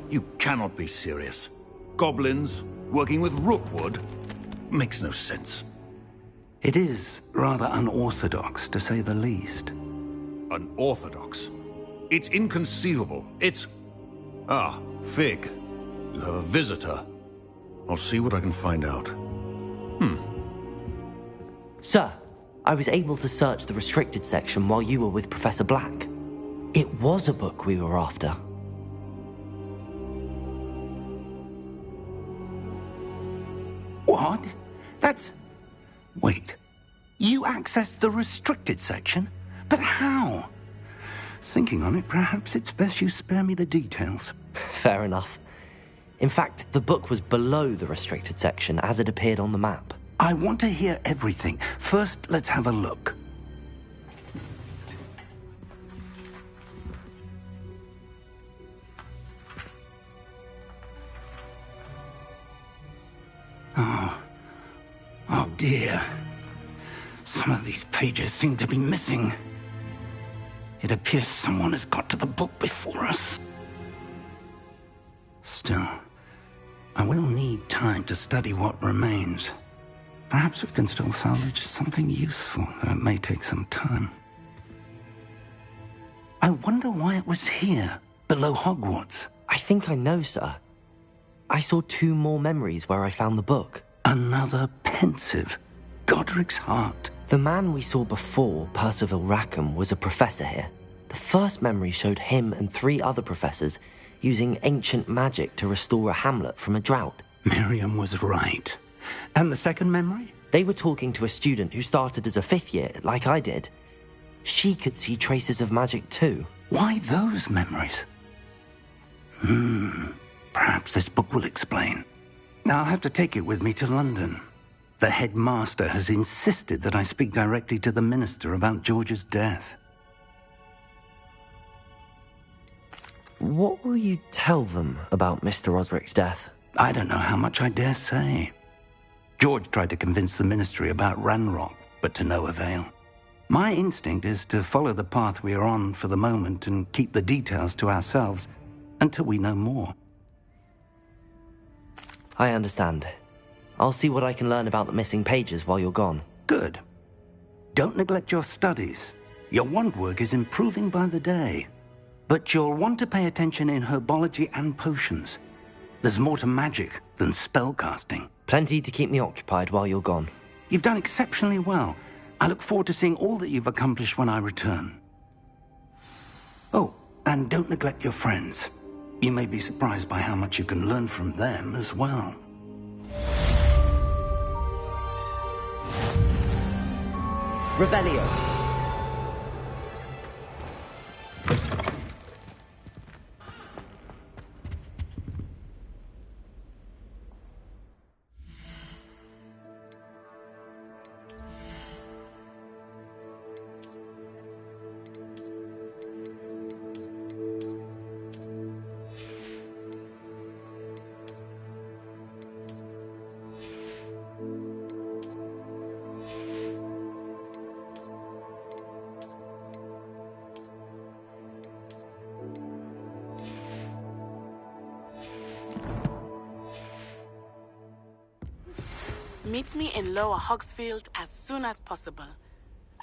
You cannot be serious. Goblins working with rookwood? Makes no sense. It is rather unorthodox, to say the least. Unorthodox? It's inconceivable. It's... Ah, Fig. You have a visitor. I'll see what I can find out. Sir, I was able to search the restricted section while you were with Professor Black. It was a book we were after. What? That's... Wait. You accessed the restricted section? But how? Thinking on it, perhaps it's best you spare me the details. Fair enough. In fact, the book was below the restricted section as it appeared on the map. I want to hear everything. First, let's have a look. Oh dear. Some of these pages seem to be missing. It appears someone has got to the book before us. Still, I will need time to study what remains. Perhaps we can still salvage something useful, though it may take some time. I wonder why it was here, below Hogwarts. I think I know, sir. I saw 2 more memories where I found the book. Another pensive. Godric's heart. The man we saw before, Percival Rackham, was a professor here. The first memory showed him and 3 other professors using ancient magic to restore a hamlet from a drought. Miriam was right. And the second memory? They were talking to a student who started as a 5th year, like I did. She could see traces of magic too. Why those memories? Perhaps this book will explain. I'll have to take it with me to London. The headmaster has insisted that I speak directly to the minister about George's death. What will you tell them about Mr. Osric's death? I don't know how much I dare say. George tried to convince the ministry about Ranrock, but to no avail. My instinct is to follow the path we are on for the moment and keep the details to ourselves until we know more. I understand. I'll see what I can learn about the missing pages while you're gone. Good. Don't neglect your studies. Your wand work is improving by the day. But you'll want to pay attention in herbology and potions. There's more to magic than spellcasting. Plenty to keep me occupied while you're gone. You've done exceptionally well. I look forward to seeing all that you've accomplished when I return. Oh, and don't neglect your friends. You may be surprised by how much you can learn from them as well. Revelio. Meet me in Lower Hogsfield as soon as possible.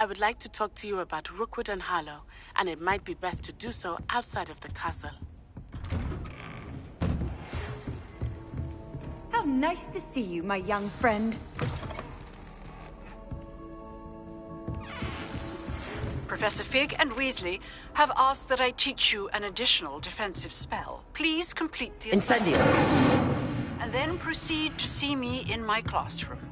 I would like to talk to you about Rookwood and Harlow, and it might be best to do so outside of the castle. How nice to see you, my young friend. Professor Fig and Weasley have asked that I teach you an additional defensive spell. Please complete the Incendio! and then proceed to see me in my classroom.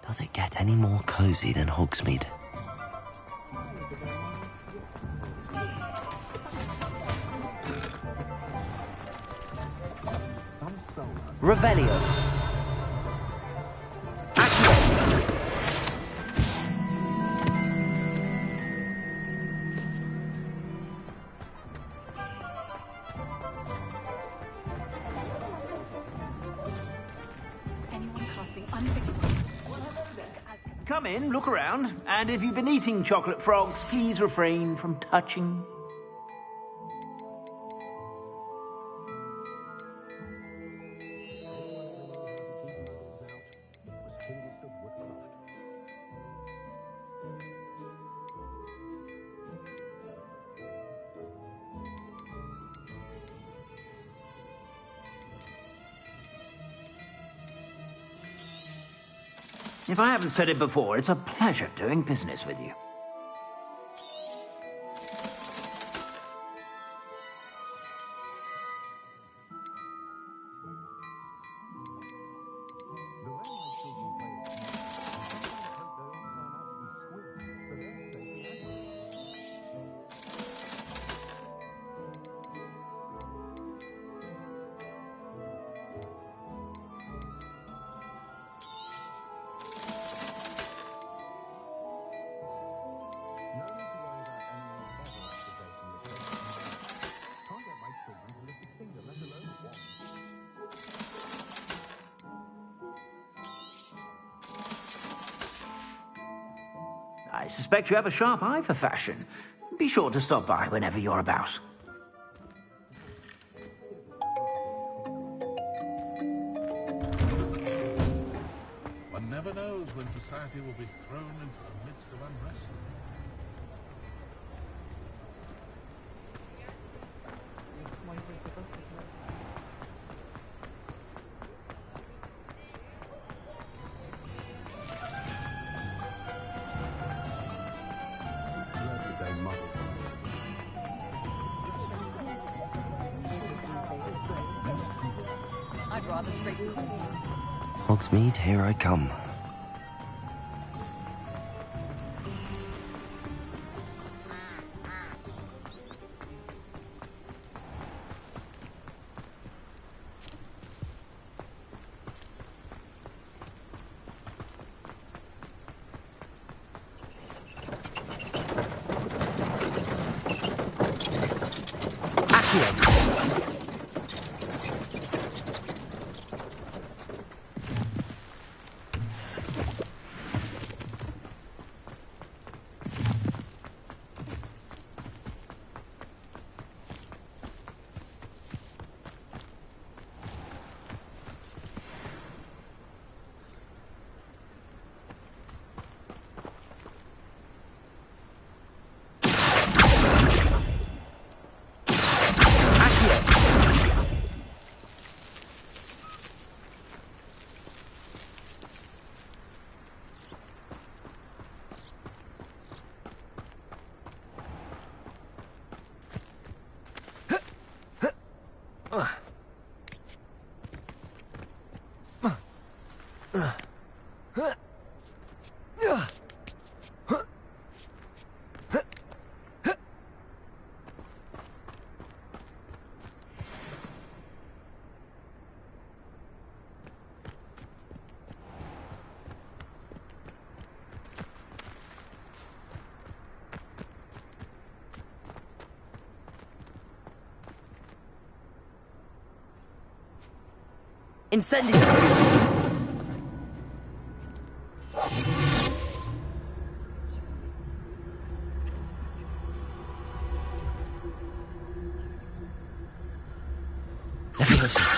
Does it get any more cozy than Hogsmeade? Revelio. Anyone casting unbelievable. Come in, look around, and if you've been eating chocolate frogs, please refrain from touching. If I haven't said it before, it's a pleasure doing business with you. I suspect you have a sharp eye for fashion. Be sure to stop by whenever you're about. One never knows when society will be thrown into the midst of unrest. I'd rather straight. Hogsmeade, here I come. Incendio! Leviosa.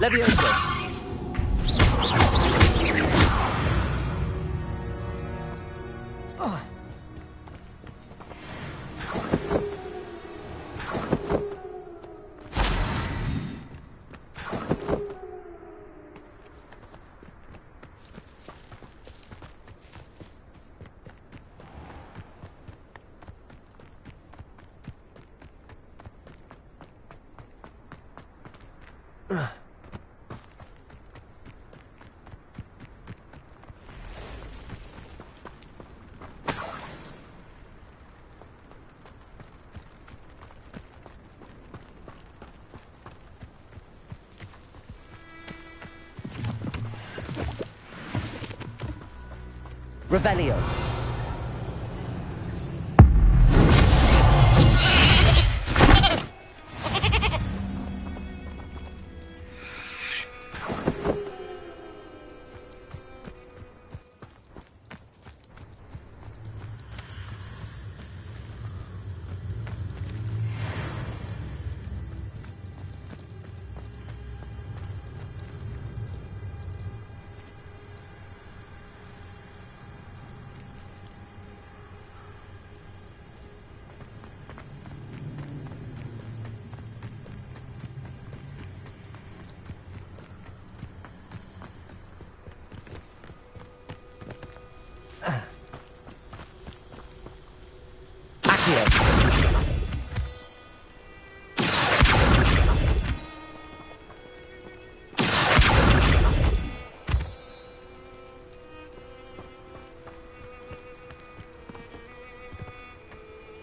Leviosa. Revelio.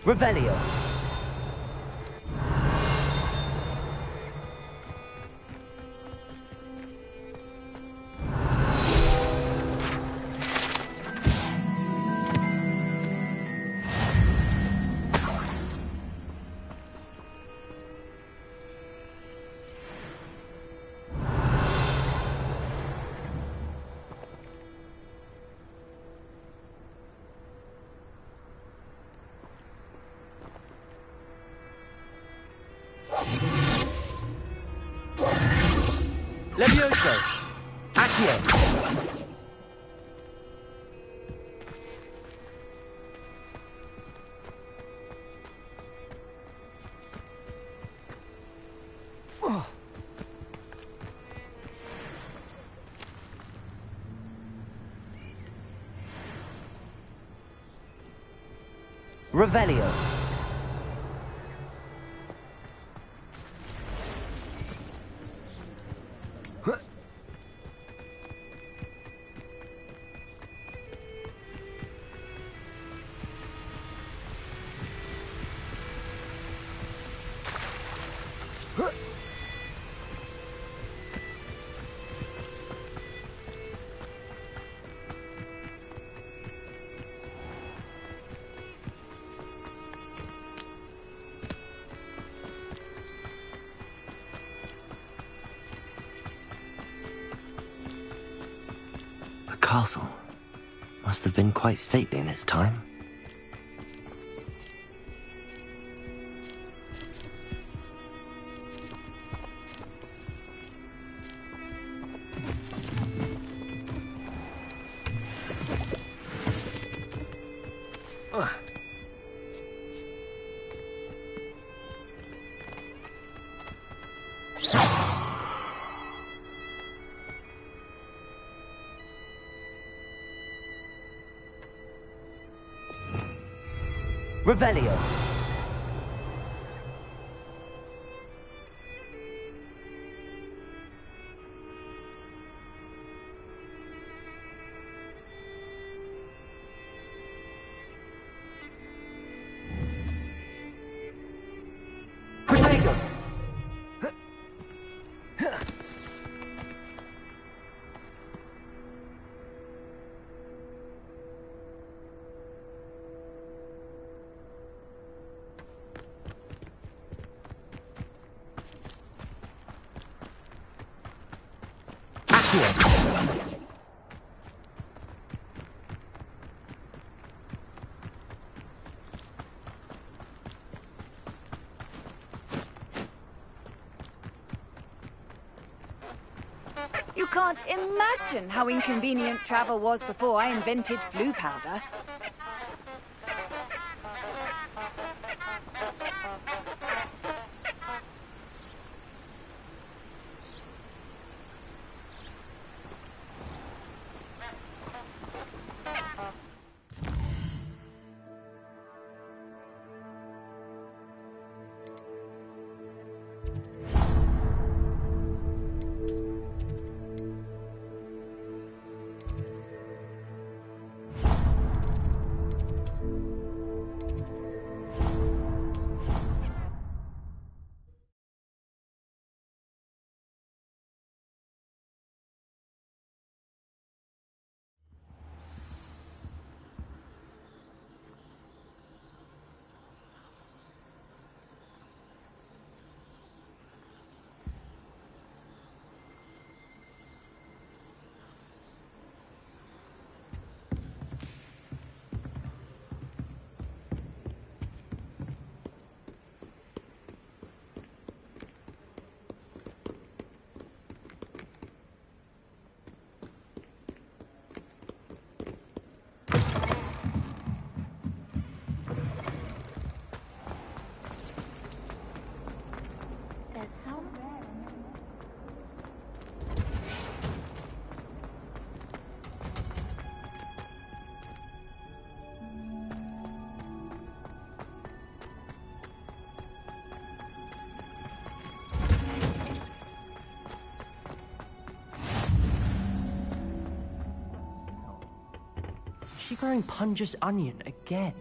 Revelio. Levioso. Accio. Revelio. The castle must have been quite stately in its time. Revelio. Accio. You can't imagine how inconvenient travel was before I invented flu powder. She growing Punja's onion again?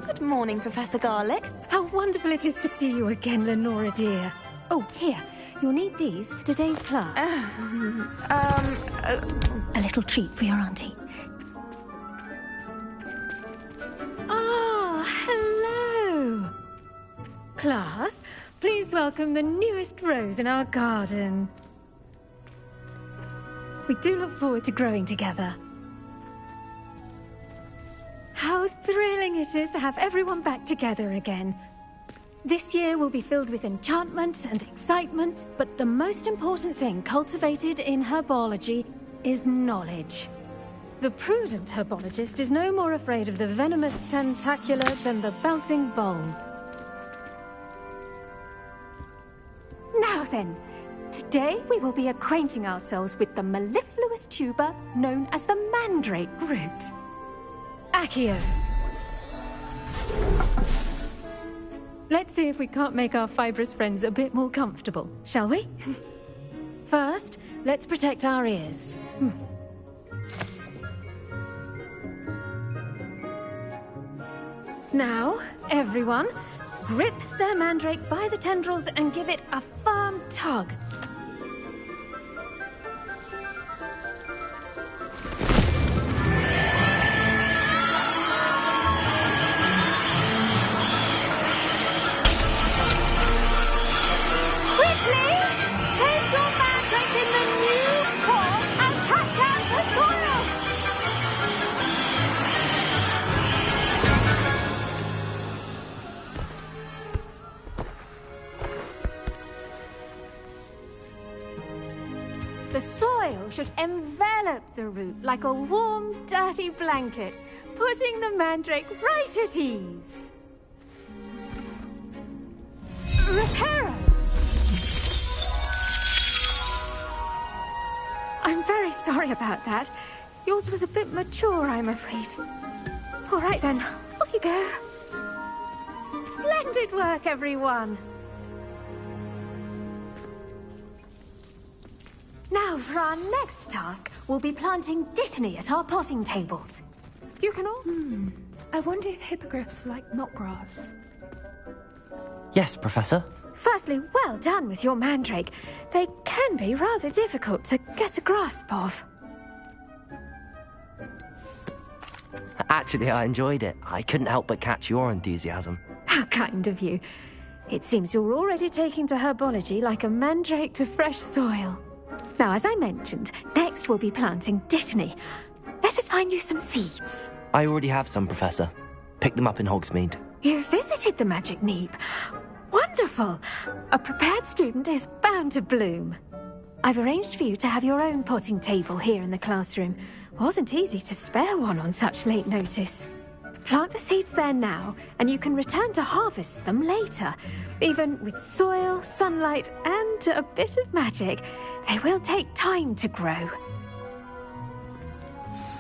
Good morning, Professor Garlic. How wonderful it is to see you again, Lenora dear. Oh, here. You'll need these for today's class. A little treat for your auntie. Ah, hello. Class, please welcome the newest rose in our garden. We do look forward to growing together. How thrilling it is to have everyone back together again. This year will be filled with enchantment and excitement, but the most important thing cultivated in herbology is knowledge. The prudent herbologist is no more afraid of the venomous tentacula than the bouncing bowl. Now then, today we will be acquainting ourselves with the mellifluous tuber known as the mandrake root. Accio. Let's see if we can't make our fibrous friends a bit more comfortable, shall we? First, let's protect our ears. Now, everyone, grip their mandrake by the tendrils and give it a firm tug. The soil should envelop the root like a warm, dirty blanket, putting the mandrake right at ease. Reparo! I'm very sorry about that. Yours was a bit mature, I'm afraid. All right then, off you go. Splendid work, everyone. Now, for our next task, we'll be planting dittany at our potting tables. You can all... I wonder if hippogriffs like knotgrass. Yes, Professor. Firstly, well done with your mandrake. They can be rather difficult to get a grasp of. Actually, I enjoyed it. I couldn't help but catch your enthusiasm. How kind of you. It seems you're already taking to herbology like a mandrake to fresh soil. Now, as I mentioned, next we'll be planting Dittany. Let us find you some seeds. I already have some, Professor. Pick them up in Hogsmeade. You visited the Magic Neep. Wonderful! A prepared student is bound to bloom. I've arranged for you to have your own potting table here in the classroom. Wasn't easy to spare one on such late notice. Plant the seeds there now, and you can return to harvest them later. Even with soil, sunlight, and a bit of magic, they will take time to grow.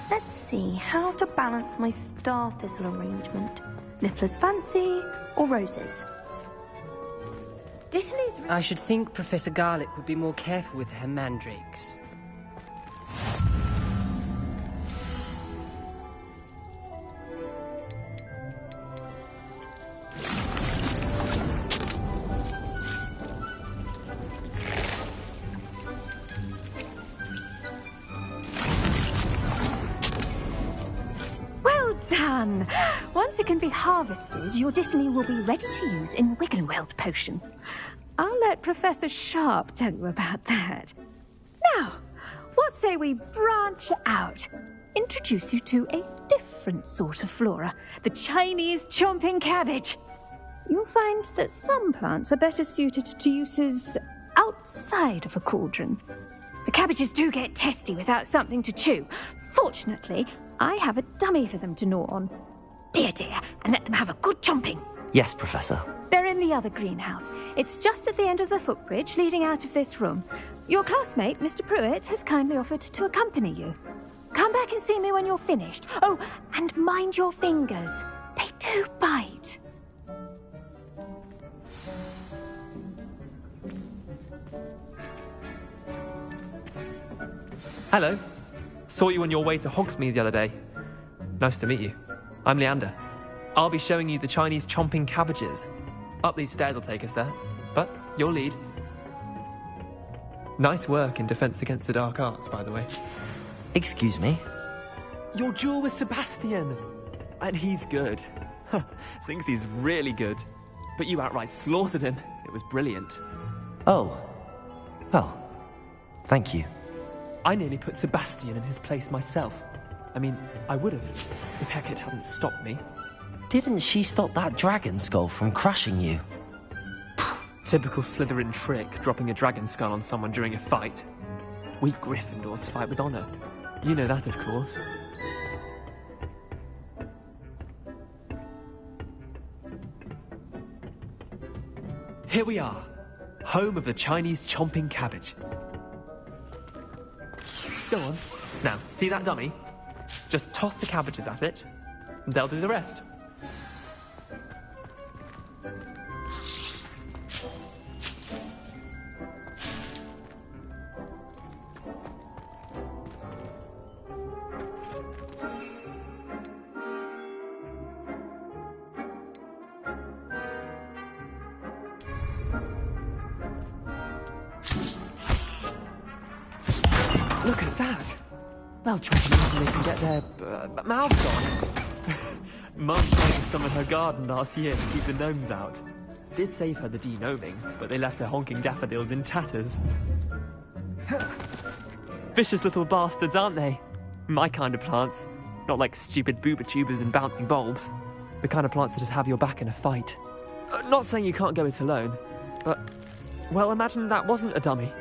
Let's see how to balance my star thistle arrangement. Niffler's fancy or roses? Dittany's... I should think Professor Garlick would be more careful with her mandrakes. Done! Once it can be harvested, your Dittany will be ready to use in Wiggenweld potion. I'll let Professor Sharp tell you about that. Now, what say we branch out? Introduce you to a different sort of flora, the Chinese chomping cabbage. You'll find that some plants are better suited to uses outside of a cauldron. The cabbages do get testy without something to chew. Fortunately, I have a dummy for them to gnaw on. Be a dear and let them have a good chomping. Yes, Professor. They're in the other greenhouse. It's just at the end of the footbridge leading out of this room. Your classmate, Mr. Pruitt, has kindly offered to accompany you. Come back and see me when you're finished. Oh, and mind your fingers. They do bite. Hello. Saw you on your way to Hogsmeade the other day. Nice to meet you. I'm Leander. I'll be showing you the Chinese chomping cabbages. Up these stairs will take us there, but you'll lead. Nice work in Defense Against the Dark Arts, by the way. Excuse me? Your duel with Sebastian. And he's good. Thinks he's really good. But you outright slaughtered him. It was brilliant. Oh. Well, thank you. I nearly put Sebastian in his place myself. I mean, I would have, if Hecate hadn't stopped me. Didn't she stop that dragon skull from crushing you? Typical Slytherin trick, dropping a dragon skull on someone during a fight. We Gryffindors fight with honor. You know that, of course. Here we are, home of the Chinese chomping cabbage. Go on. Now, see that dummy? Just toss the cabbages at it, and they'll do the rest. Look at that! They'll try to use them they can get their mouths on. Mum planted some in her garden last year to keep the gnomes out. Did save her the de-gnoming, but they left her honking daffodils in tatters. Vicious little bastards, aren't they? My kind of plants. Not like stupid booba tubers and bouncing bulbs. The kind of plants that just have your back in a fight. Not saying you can't go it alone, but... well, imagine that wasn't a dummy.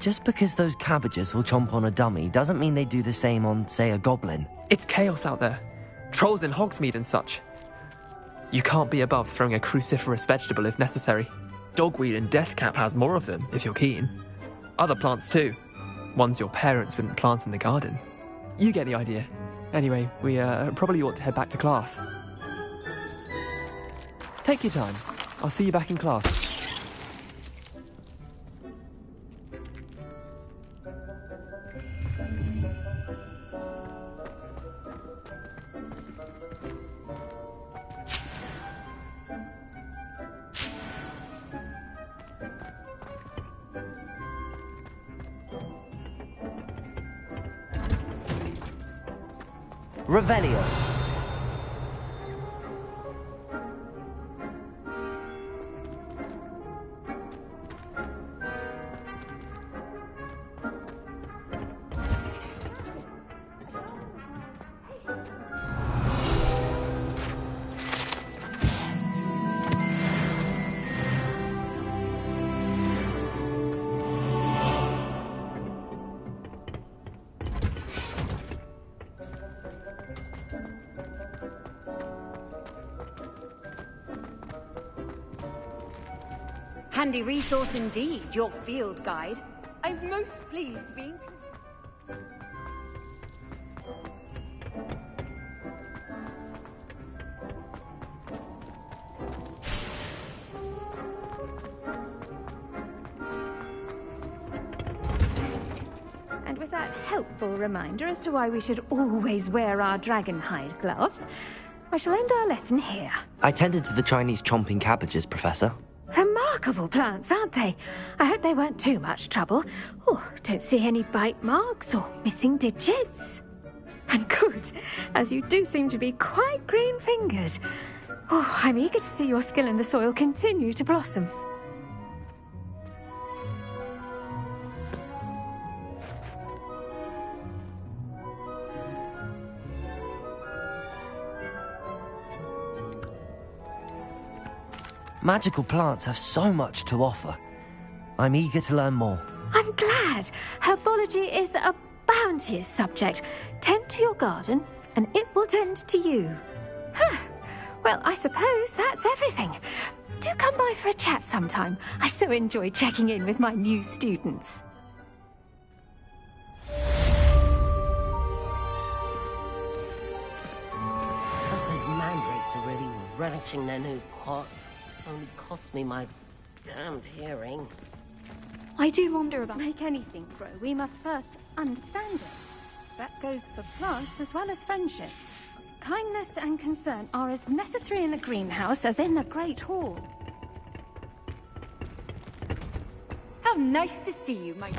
Just because those cabbages will chomp on a dummy doesn't mean they do the same on, say, a goblin. It's chaos out there. Trolls in Hogsmeade and such. You can't be above throwing a cruciferous vegetable if necessary. Dogweed and deathcap has more of them, if you're keen. Other plants too. Ones your parents wouldn't plant in the garden. You get the idea. Anyway, we probably ought to head back to class. Take your time. I'll see you back in class. Revelio. Handy resource indeed, your field guide. I'm most pleased to be... And with that helpful reminder as to why we should always wear our dragon hide gloves, I shall end our lesson here. I tended to the Chinese chomping cabbages, Professor. Remarkable plants, aren't they? I hope they weren't too much trouble. Oh, don't see any bite marks or missing digits. And good, as you do seem to be quite green-fingered. Oh, I'm eager to see your skill in the soil continue to blossom. Magical plants have so much to offer. I'm eager to learn more. I'm glad. Herbology is a bounteous subject. Tend to your garden, and it will tend to you. Huh. Well, I suppose that's everything. Do come by for a chat sometime. I so enjoy checking in with my new students. Those mandrakes are really relishing their new pots. Only cost me my damned hearing. I do wonder about... To make anything grow, we must first understand it. That goes for plants as well as friendships. Kindness and concern are as necessary in the greenhouse as in the Great Hall. How nice to see you, my...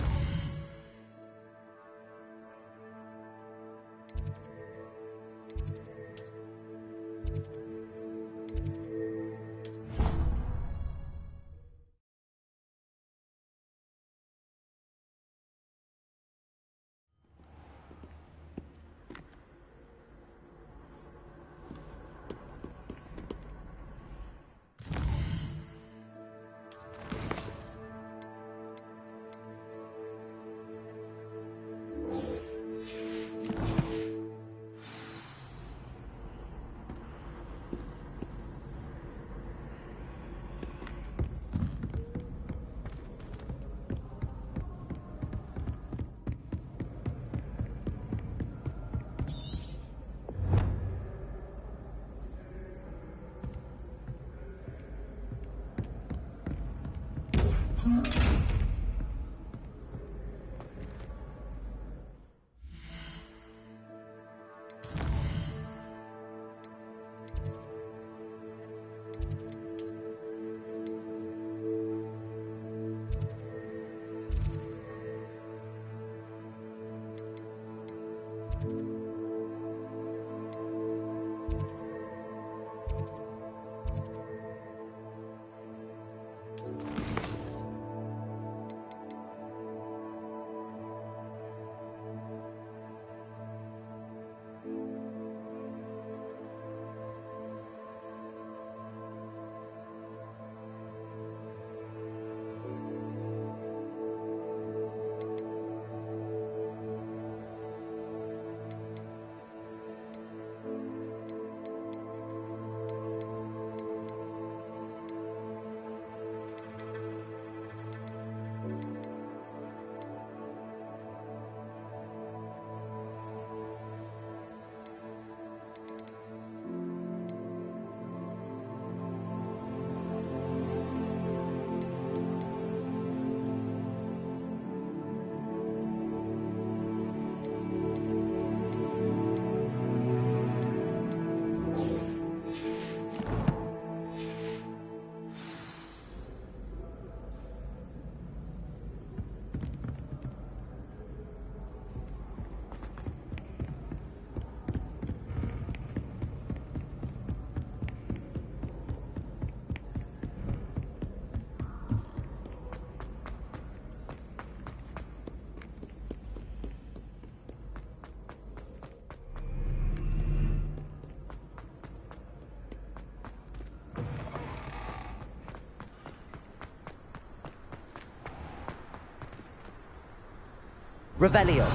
Revelio.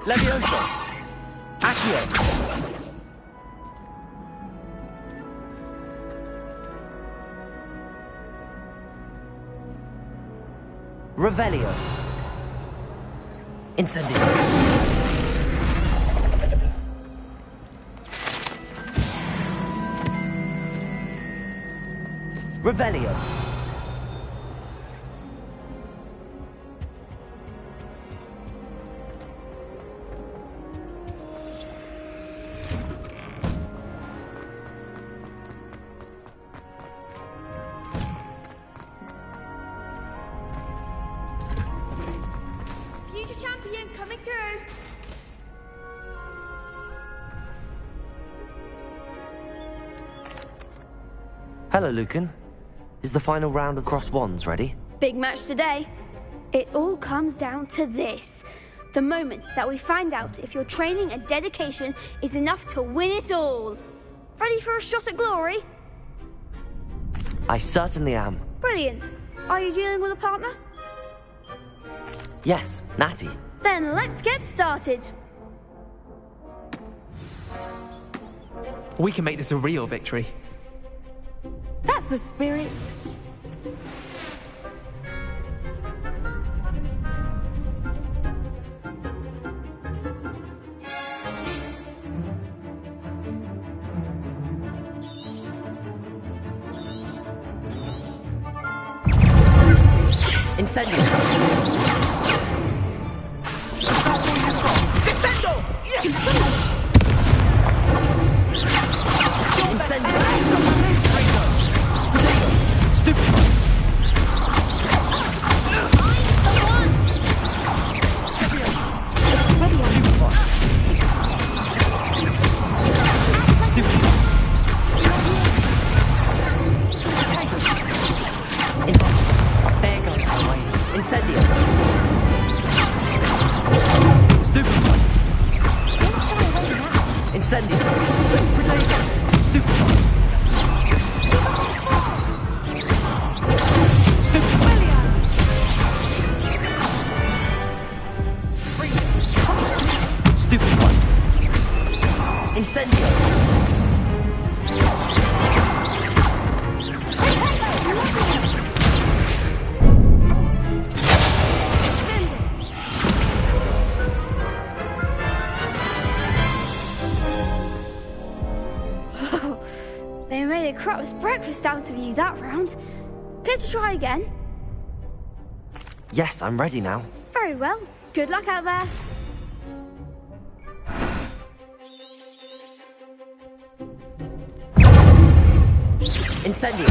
Levioso! Accio! Revelio! Incendio! Revelio! Hello, Lucan. Is the final round of Cross Wands ready? Big match today. It all comes down to this. The moment that we find out if your training and dedication is enough to win it all. Ready for a shot at glory? I certainly am. Brilliant. Are you dealing with a partner? Yes, Natty. Then let's get started. We can make this a real victory. That's the spirit. Incendio! Descendo! Stupid! Incendio! Stupid! Incendio! Stupid! Stupid one! Incendio! They made a crap's breakfast out of you that round. Care to try again? Yes, I'm ready now. Very well. Good luck out there. Incendio!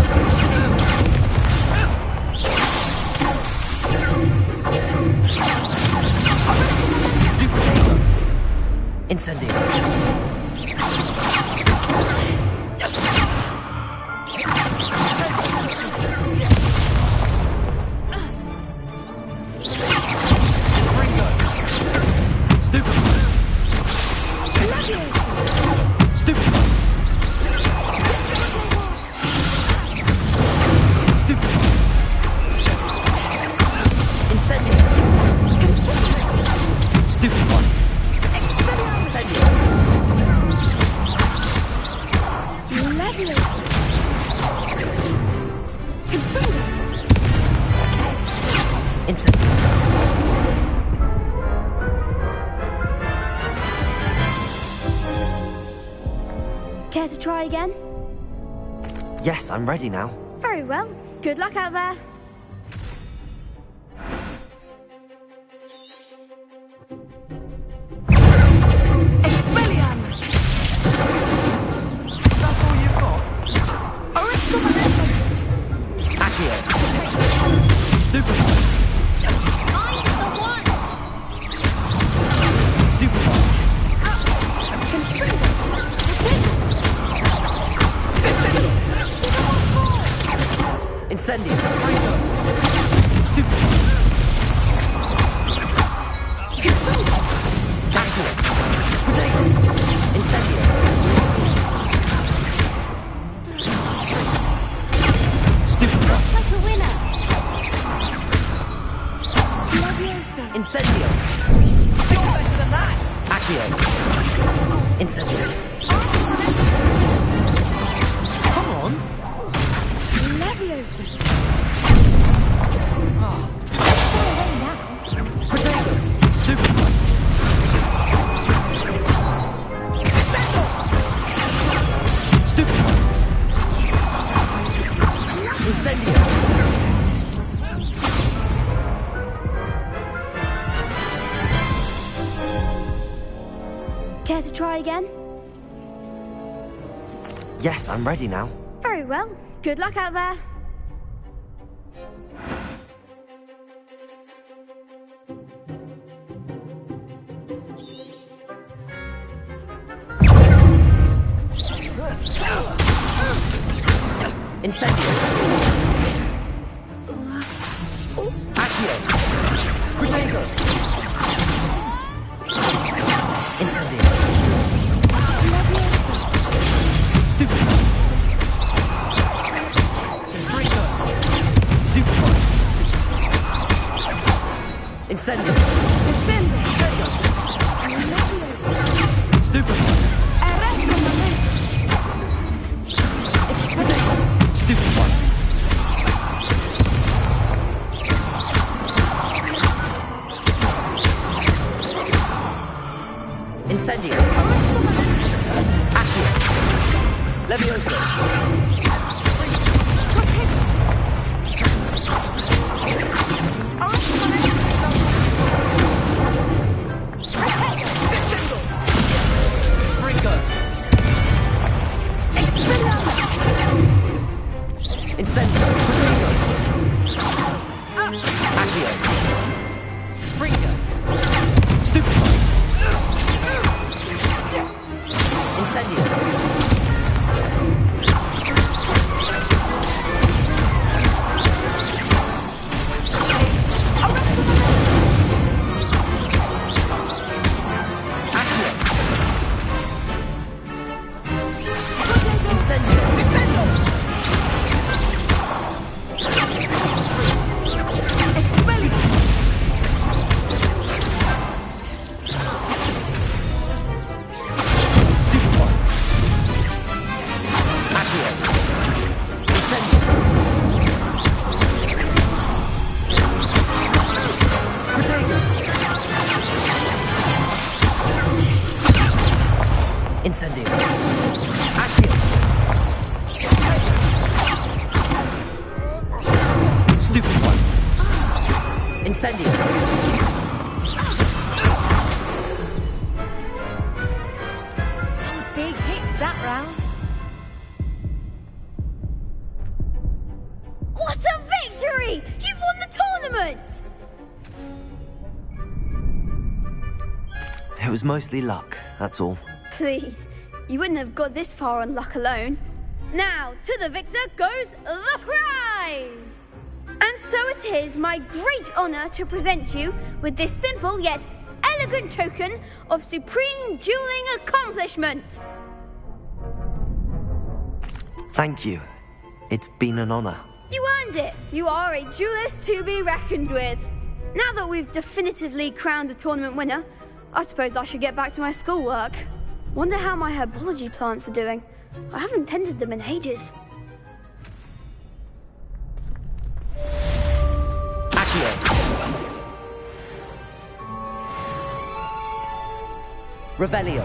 Incendio! Care to try again? Yes, I'm ready now. Very well. Good luck out there. Accio! Super! Incendio. Incendio. Like a winner. Incendio. You're better than that! Accio. Incendio. Come on. Leviosa. Protego. Stupid. Incendio. Care to try again? Yes, I'm ready now. Very well. Good luck out there. Incendio. Accio. Protego. Incendio. Stupid. Stupid. Incendio. Stupid. Stupid one. Incendio. Accio. Leviosa. Incendio. Accio. Springer. Stupid. Incendio. Incendio. Accio. Stupid one. Incendio. Some big hits that round. What a victory! You've won the tournament! It was mostly luck, that's all. Please, you wouldn't have got this far on luck alone. Now, to the victor goes the prize! And so it is my great honor to present you with this simple yet elegant token of supreme dueling accomplishment. Thank you. It's been an honor. You earned it. You are a duelist to be reckoned with. Now that we've definitively crowned the tournament winner, I suppose I should get back to my schoolwork. Wonder how my herbology plants are doing. I haven't tended them in ages. Accio. Revelio.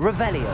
Revelio.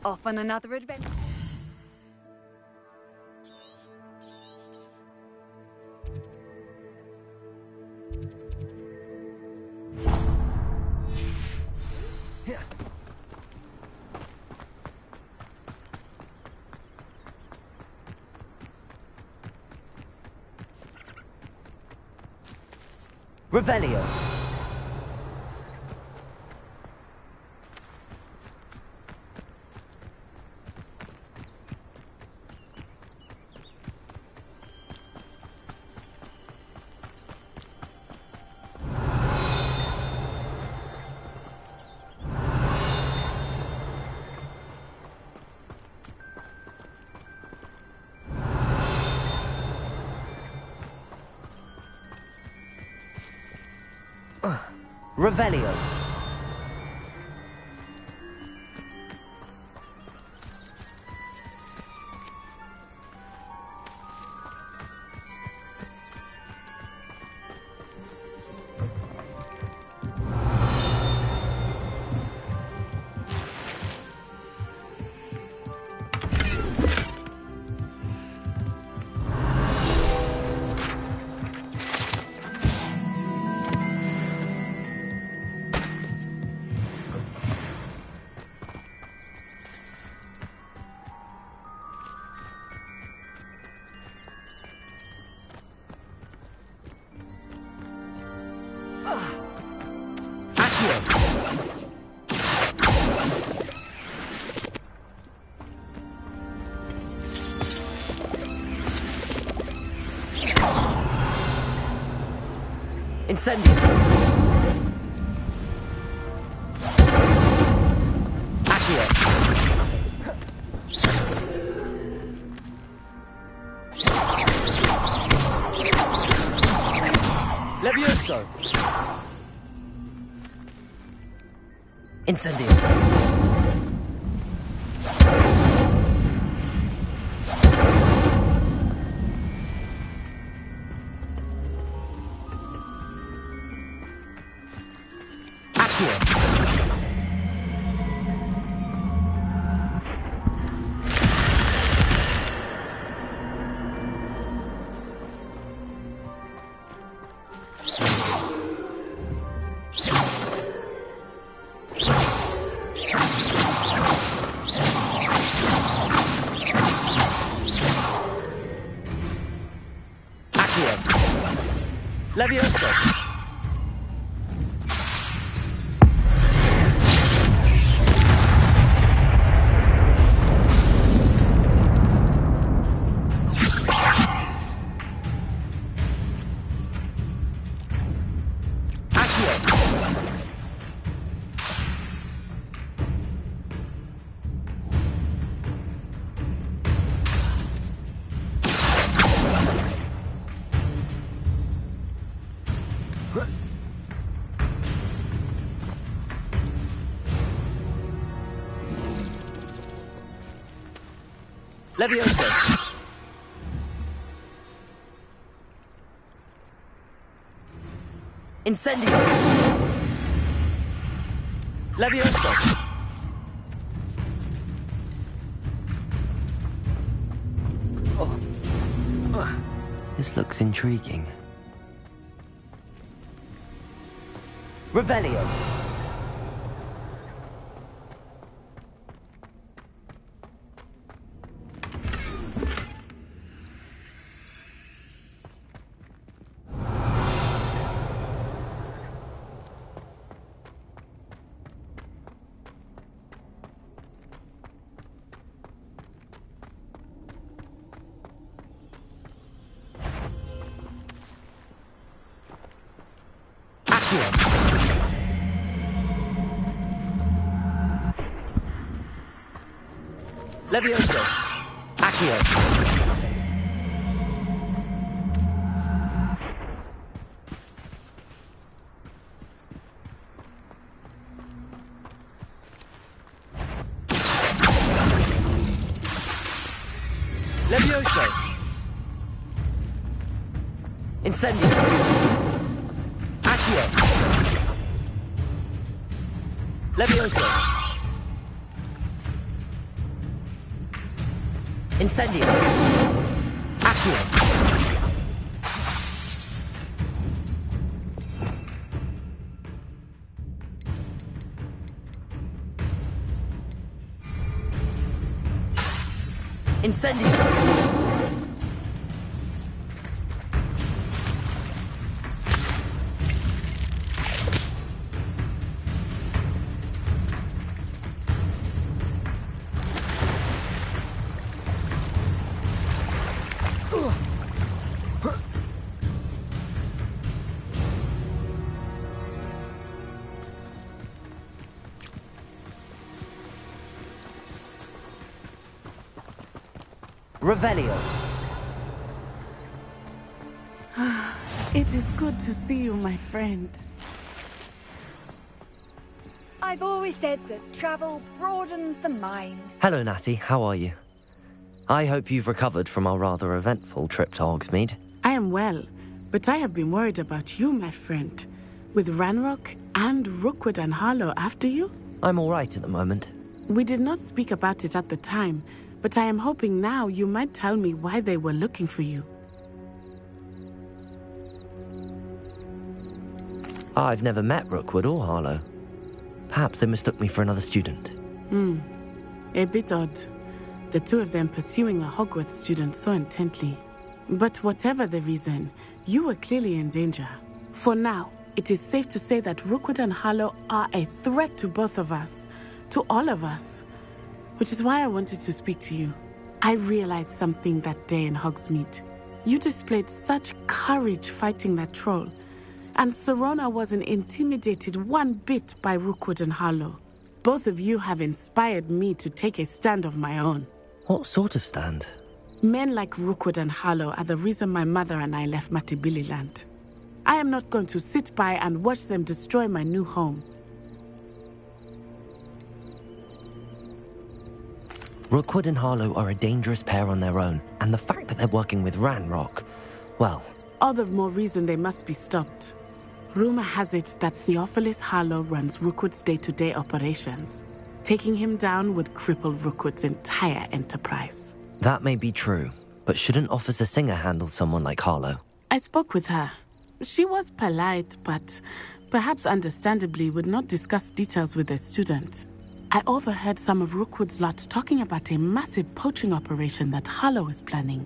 Off on another adventure. Revelio. Revelio. Incendio. Accio. Levioso. Incendio. Levioso. Levioso. Incendio. Levioso. This looks intriguing. Revelio. Levioso. Accio. Levioso. Incendio. Accio. Levioso. Incendio. Accio. Incendio. Revelio. It is good to see you, my friend. I've always said that travel broadens the mind. Hello, Natty. How are you? I hope you've recovered from our rather eventful trip to Hogsmeade. I am well, but I have been worried about you, my friend. With Ranrock and Rookwood and Harlow after you? I'm all right at the moment. We did not speak about it at the time, but I am hoping now you might tell me why they were looking for you. I've never met Rookwood or Harlow. Perhaps they mistook me for another student. A bit odd. The two of them pursuing a Hogwarts student so intently. But whatever the reason, you were clearly in danger. For now, it is safe to say that Rookwood and Harlow are a threat to both of us. To all of us. Which is why I wanted to speak to you. I realized something that day in Hogsmeade. You displayed such courage fighting that troll. And Serona wasn't intimidated one bit by Rookwood and Harlow. Both of you have inspired me to take a stand of my own. What sort of stand? Men like Rookwood and Harlow are the reason my mother and I left Matibili-land. I am not going to sit by and watch them destroy my new home. Rookwood and Harlow are a dangerous pair on their own, and the fact that they're working with Ranrock, well... All the more reason they must be stopped. Rumor has it that Theophilus Harlow runs Rookwood's day-to-day operations. Taking him down would cripple Rookwood's entire enterprise. That may be true, but shouldn't Officer Singer handle someone like Harlow? I spoke with her. She was polite, but perhaps understandably would not discuss details with a student. I overheard some of Rookwood's lot talking about a massive poaching operation that Harlow is planning.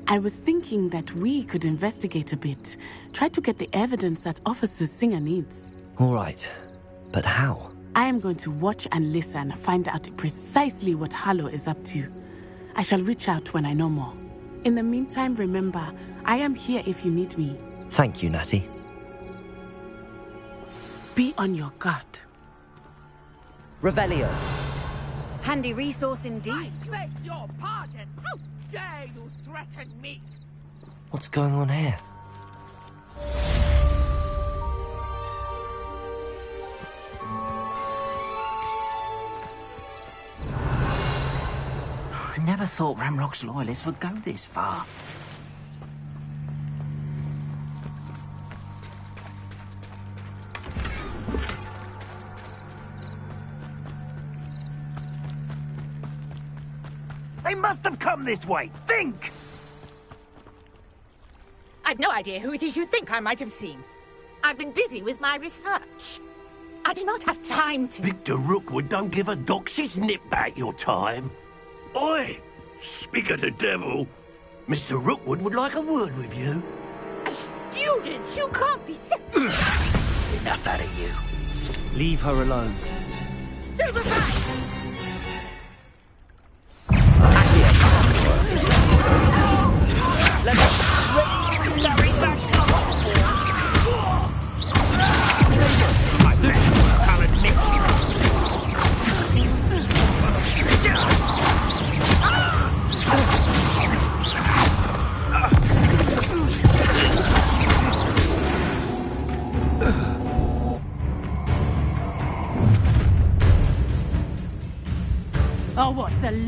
I was thinking that we could investigate a bit, try to get the evidence that Officer Singer needs. All right, but how? I am going to watch and listen, find out precisely what Harlow is up to. I shall reach out when I know more. In the meantime, remember, I am here if you need me. Thank you, Natty. Be on your guard. Revelio. Handy resource indeed. I beg your pardon. How dare you threaten me? What's going on here? I never thought Ranrock's loyalists would go this far. They must have come this way. Think! I've no idea who it is you think I might have seen. I've been busy with my research. I do not have time to... Victor Rookwood don't give a doxy's nip back your time. Oi! Speak of the devil. Mr. Rookwood would like a word with you. A student? You can't be sick. Enough out of you. Leave her alone. Stupefy!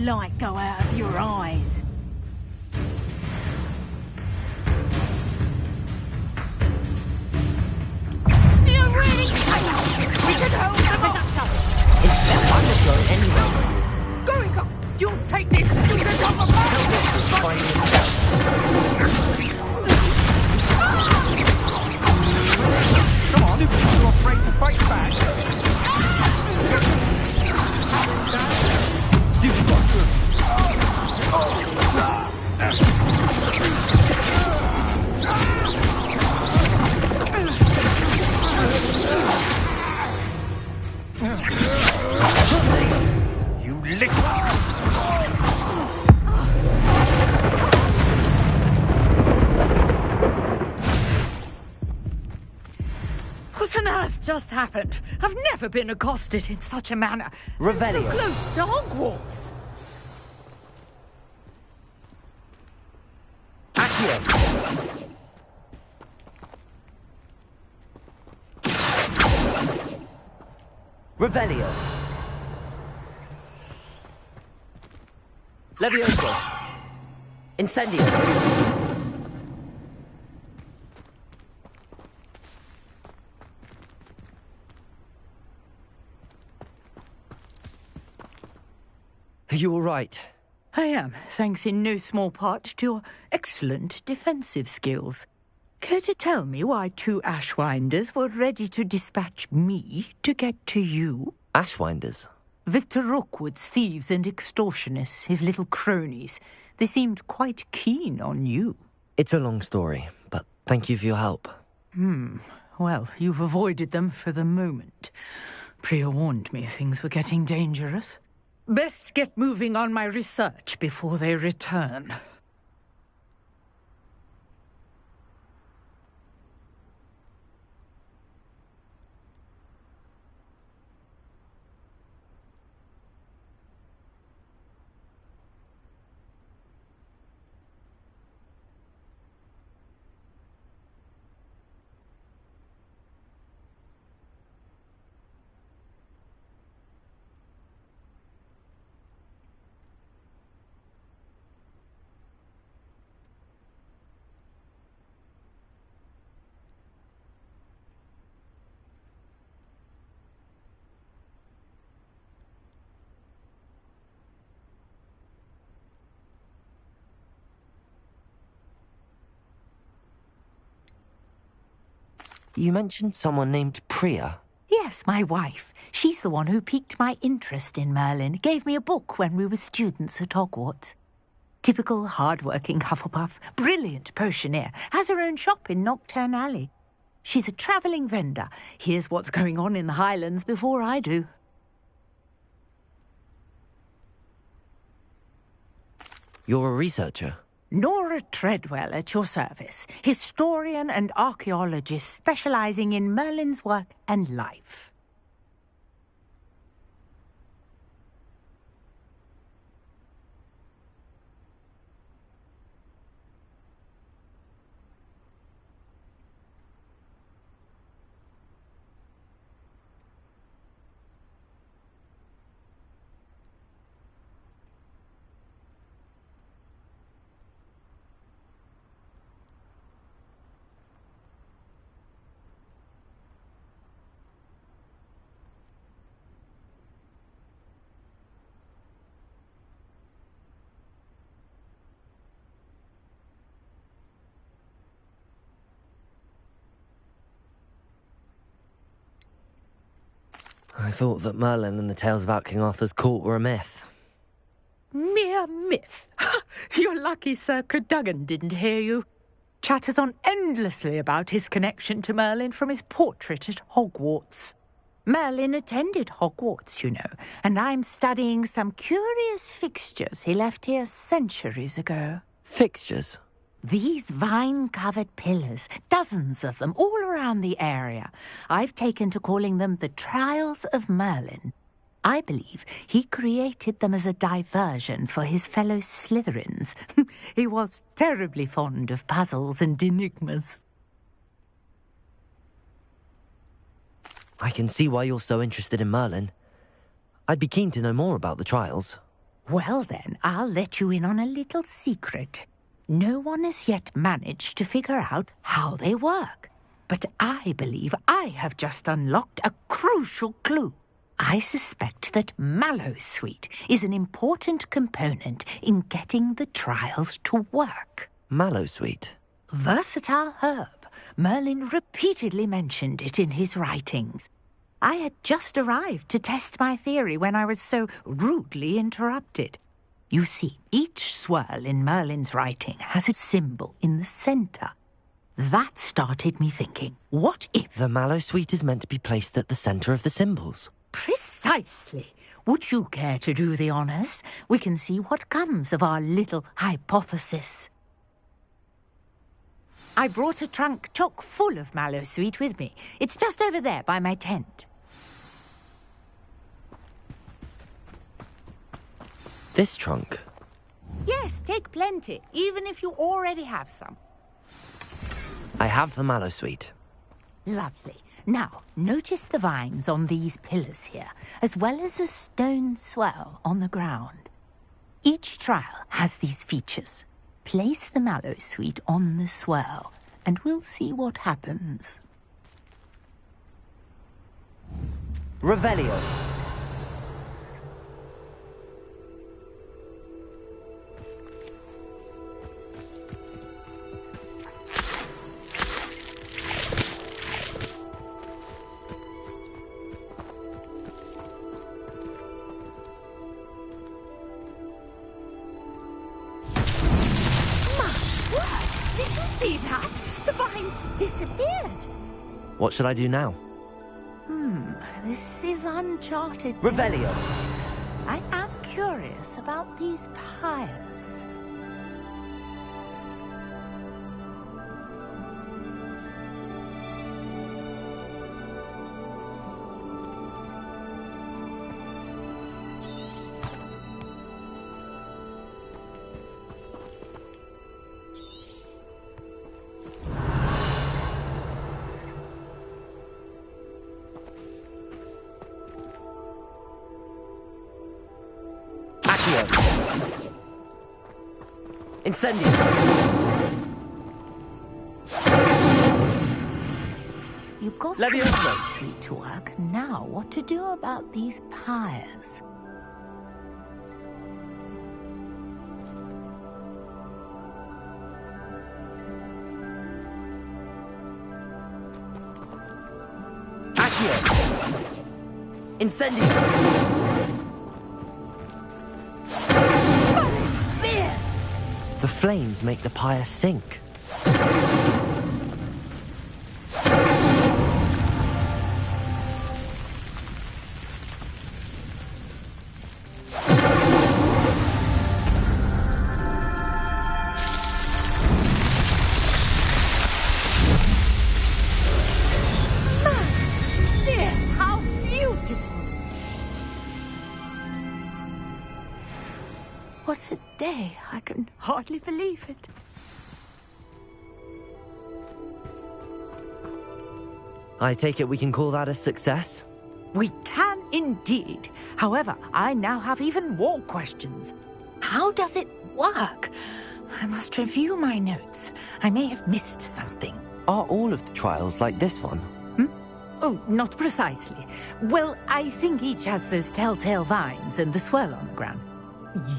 light go out of your eyes. Do you really think we could hold them off? It's their underflow anyway. Going up, you'll take this student off of my Come on, stupid, you're afraid to fight back. Stupid one. You lick. What on earth just happened? I've never been accosted in such a manner. Revelio. So close to Hogwarts. Accio. Revelio. Levioso. Incendio. Are you all right? I am, thanks in no small part to your excellent defensive skills. Care to tell me why 2 Ashwinders were ready to dispatch me to get to you? Ashwinders? Victor Rookwood's thieves and extortionists, his little cronies. They seemed quite keen on you. It's a long story, but thank you for your help. Well, you've avoided them for the moment. Priya warned me things were getting dangerous. Best get moving on my research before they return. You mentioned someone named Priya. Yes, my wife. She's the one who piqued my interest in Merlin. Gave me a book when we were students at Hogwarts. Typical hard-working Hufflepuff. Brilliant potioneer. Has her own shop in Knockturn Alley. She's a travelling vendor. Hears what's going on in the Highlands before I do. You're a researcher? Nora Treadwell at your service. Historian and archaeologist specialising in Merlin's work and life. I thought that Merlin and the tales about King Arthur's court were a myth. Mere myth. You're lucky Sir Cadogan didn't hear you. Chatters on endlessly about his connection to Merlin from his portrait at Hogwarts. Merlin attended Hogwarts, you know, and I'm studying some curious fixtures he left here centuries ago. Fixtures? These vine-covered pillars, dozens of them, all around the area. I've taken to calling them the Trials of Merlin. I believe he created them as a diversion for his fellow Slytherins. He was terribly fond of puzzles and enigmas. I can see why you're so interested in Merlin. I'd be keen to know more about the trials. Well then, I'll let you in on a little secret. No one has yet managed to figure out how they work. But I believe I have just unlocked a crucial clue. I suspect that mallowsweet is an important component in getting the trials to work. Mallowsweet? Versatile herb. Merlin repeatedly mentioned it in his writings. I had just arrived to test my theory when I was so rudely interrupted. You see, each swirl in Merlin's writing has a symbol in the center. That started me thinking, what if... The mallowsweet is meant to be placed at the center of the symbols. Precisely. Would you care to do the honors? We can see what comes of our little hypothesis. I brought a trunk chock full of mallowsweet with me. It's just over there by my tent. This trunk? Yes, take plenty, even if you already have some. I have the mallowsweet. Lovely. Now, notice the vines on these pillars here, as well as a stone swell on the ground. Each trial has these features. Place the mallowsweet on the swirl, and we'll see what happens. Revelio. See that? The vines disappeared. What should I do now? This is uncharted. Revelio. I am curious about these pyres. Incendio. You got sweet to work. Now, what to do about these pyres? Accio. Incendio. The flames make the pyre sink. How beautiful! What a day! I can hardly believe it. I take it we can call that a success? We can indeed. However, I now have even more questions. How does it work? I must review my notes. I may have missed something. Are all of the trials like this one? Oh, not precisely. Well, I think each has those telltale vines and the swirl on the ground.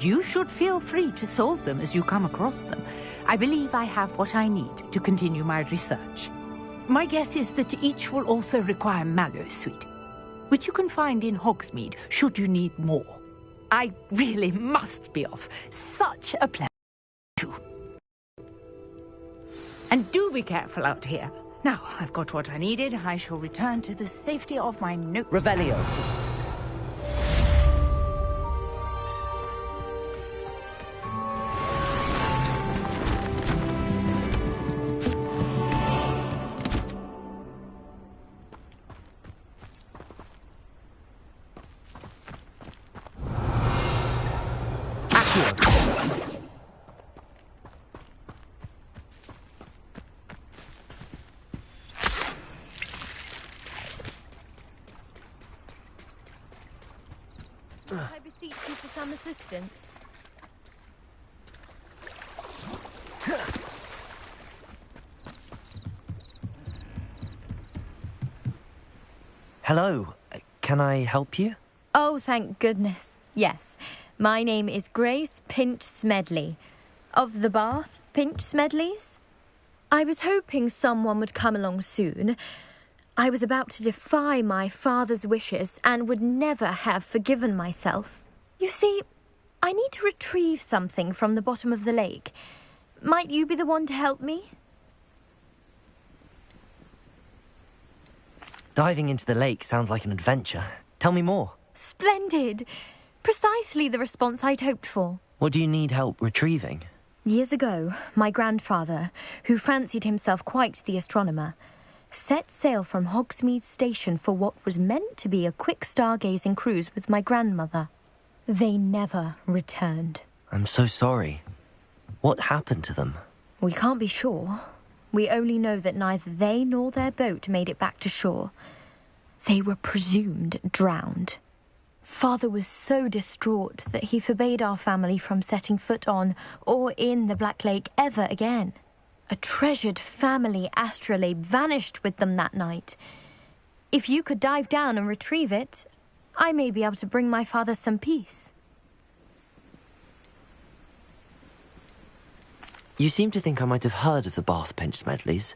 You should feel free to solve them as you come across them. I believe I have what I need to continue my research. My guess is that each will also require mallowsweet, which you can find in Hogsmeade should you need more. I really must be off. Such a pleasure. And do be careful out here. Now, I've got what I needed. I shall return to the safety of my note. Revelio. distance. Hello. Can I help you? Oh, thank goodness. Yes. My name is Grace Pinch Smedley. Of the Bath Pinch Smedleys? I was hoping someone would come along soon. I was about to defy my father's wishes and would never have forgiven myself. You see, I need to retrieve something from the bottom of the lake. Might you be the one to help me? Diving into the lake sounds like an adventure. Tell me more. Splendid! Precisely the response I'd hoped for. What do you need help retrieving? Years ago, my grandfather, who fancied himself quite the astronomer, set sail from Hogsmeade Station for what was meant to be a quick stargazing cruise with my grandmother. They never returned. I'm so sorry. What happened to them? We can't be sure. We only know that neither they nor their boat made it back to shore. They were presumed drowned. Father was so distraught that he forbade our family from setting foot on or in the Black Lake ever again. A treasured family astrolabe vanished with them that night. If you could dive down and retrieve it, I may be able to bring my father some peace. You seem to think I might have heard of the Bath Pinch Smedleys.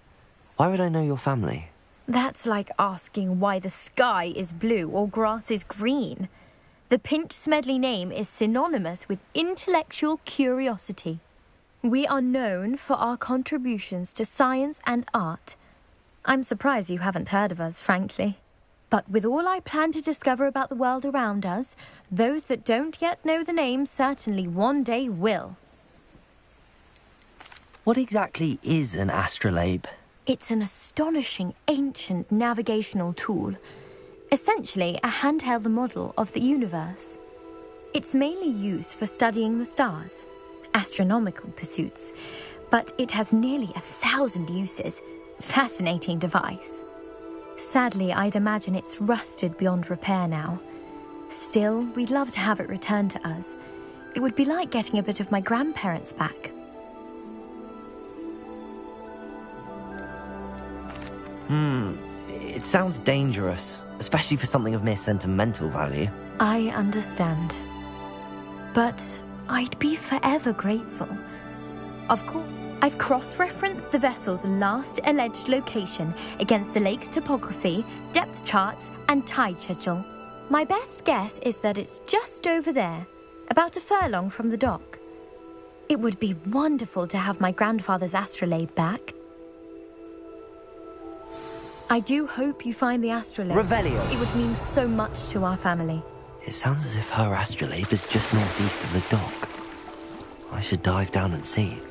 Why would I know your family? That's like asking why the sky is blue or grass is green. The Pinch Smedley name is synonymous with intellectual curiosity. We are known for our contributions to science and art. I'm surprised you haven't heard of us, frankly. But with all I plan to discover about the world around us, those that don't yet know the name certainly one day will. What exactly is an astrolabe? It's an astonishing ancient navigational tool. Essentially a handheld model of the universe. It's mainly used for studying the stars, astronomical pursuits, but it has nearly 1,000 uses. Fascinating device. Sadly, I'd imagine it's rusted beyond repair now. Still, we'd love to have it returned to us. It would be like getting a bit of my grandparents back. It sounds dangerous, especially for something of mere sentimental value. I understand. But I'd be forever grateful. Of course, I've cross-referenced the vessel's last alleged location against the lake's topography, depth charts, and tide schedule. My best guess is that it's just over there, about a furlong from the dock. It would be wonderful to have my grandfather's astrolabe back. I do hope you find the astrolabe. Revelio. It would mean so much to our family. It sounds as if her astrolabe is just northeast of the dock. I should dive down and see.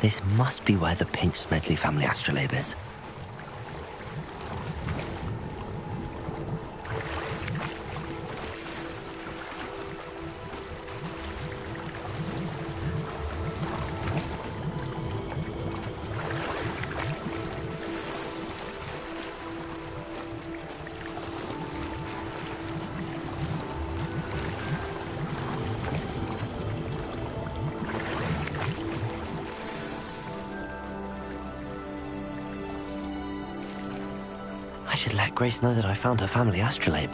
This must be where the Pinch Smedley family astrolabe is. I should let Grace know that I found her family astrolabe.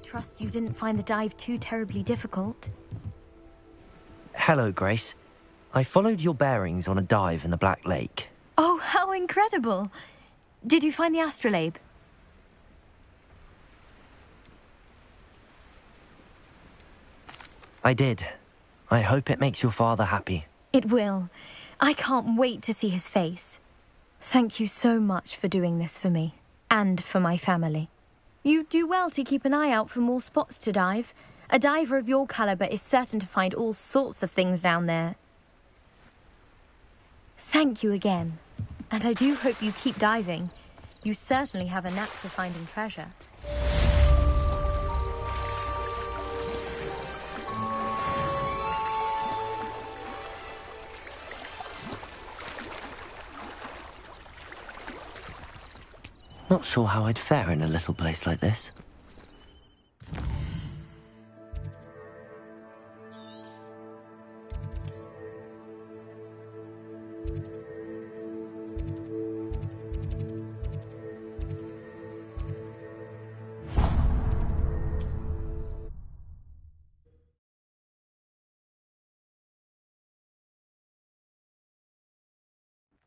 trust you didn't find the dive too terribly difficult. Hello, Grace. I followed your bearings on a dive in the Black Lake. Oh, how incredible! Did you find the astrolabe? I did. I hope it makes your father happy. It will. I can't wait to see his face. Thank you so much for doing this for me, and for my family. You do well to keep an eye out for more spots to dive. A diver of your caliber is certain to find all sorts of things down there. Thank you again. And I do hope you keep diving. You certainly have a knack for finding treasure. Not sure how I'd fare in a little place like this.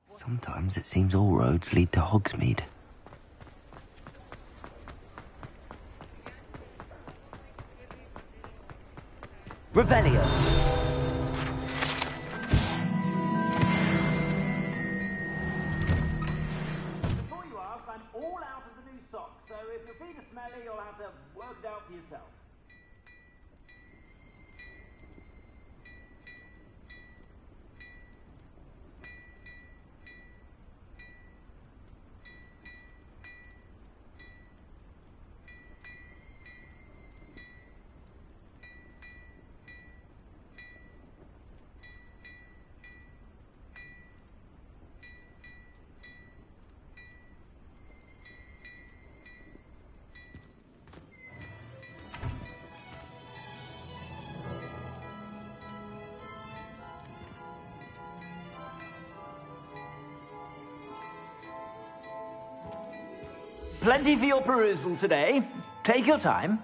Sometimes it seems all roads lead to Hogsmeade. Revelio. Before you ask, I'm all out of the new socks, so if your feet are smelly, you'll have to work it out for yourself. Plenty for your perusal today. Take your time.